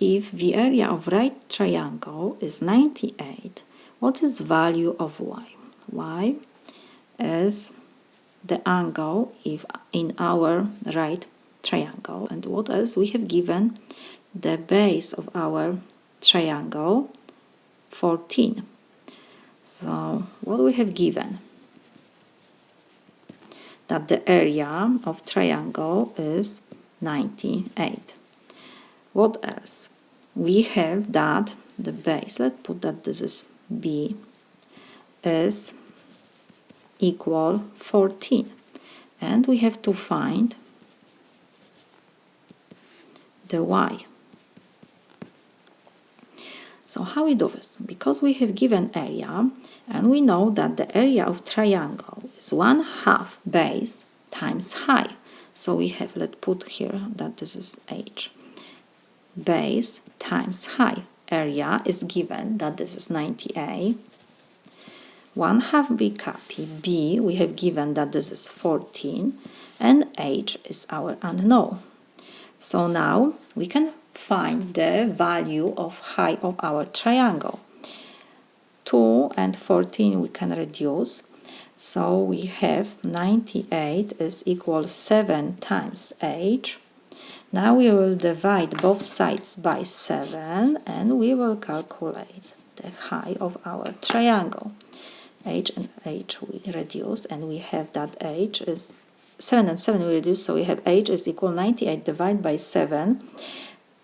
If the area of right triangle is 98, what is the value of y? Y is the angle if in our right triangle. And what else? We have given the base of our triangle 14. So what we have given? That the area of triangle is 98. What else? We have that the base, let's put that this is b, is equal 14. And we have to find the y. So how we do this? Because we have given area, and we know that the area of triangle is 1/2 base times height. So we have, let's put here that this is h. Base times height. Area is given that this is 98. 1/2 b copy b, we have given that this is 14, and h is our unknown. So now we can find the value of height of our triangle. 2 and 14 we can reduce. So we have 98 is equal 7 times h. Now we will divide both sides by 7 and we will calculate the height of our triangle. H and h we reduce, and we have that h is 7 and 7 we reduce, so we have h is equal 98 divided by 7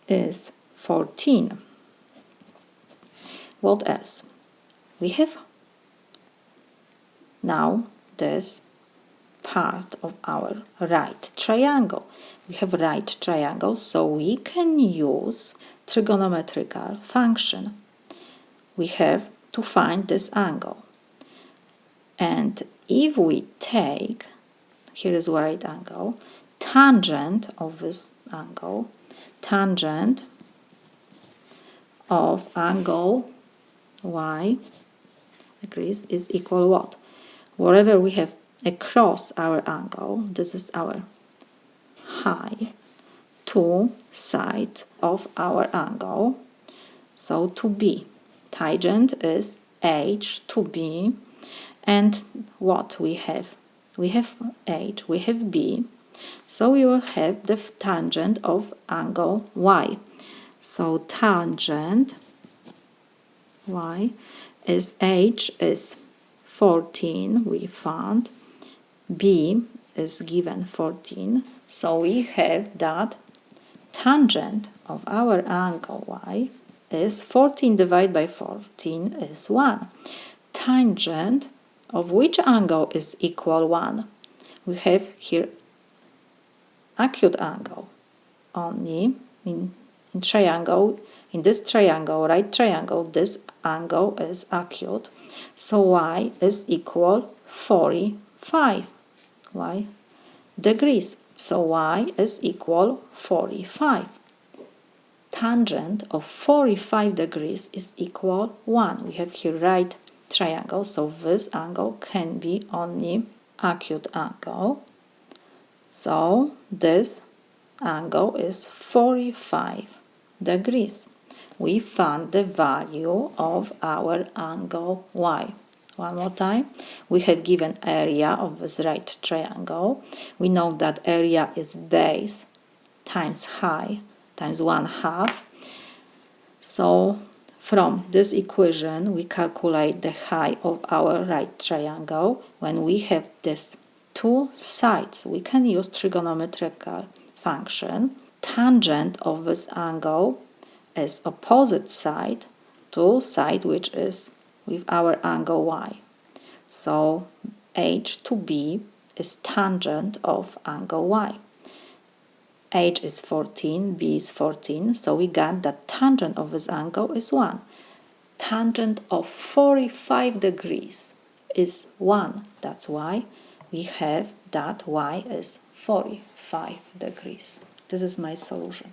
is 14. What else? We have now this part of our right triangle. We have right triangle, so we can use trigonometrical function. We have to find this angle. And if we take, here is right angle, tangent of this angle, tangent of angle y degrees is equal what? Wherever we have across our angle, this is our height, to side of our angle. So to b, tangent is h to b, and what we have? We have h, we have b, so we will have the tangent of angle y. So tangent y is h is 14, we found, b is given 14, so we have that tangent of our angle y is 14 divided by 14 is 1. Tangent of which angle is equal 1? We have here acute angle. Only in triangle, in this triangle, right triangle, this angle is acute. So y is equal 45 degrees. So y is equal 45. Tangent of 45 degrees is equal 1. We have here right triangle, so this angle can be only acute angle. So this angle is 45 degrees. We found the value of our angle y. One more time, we have given area of this right triangle. We know that area is base times height times 1/2. So from this equation we calculate the height of our right triangle. When we have these two sides, we can use trigonometrical function. Tangent of this angle is opposite side to side which is with our angle y. So h to b is tangent of angle y. H is 14, b is 14, so we got that tangent of this angle is 1. Tangent of 45 degrees is 1. That's why we have that y is 45 degrees. This is my solution.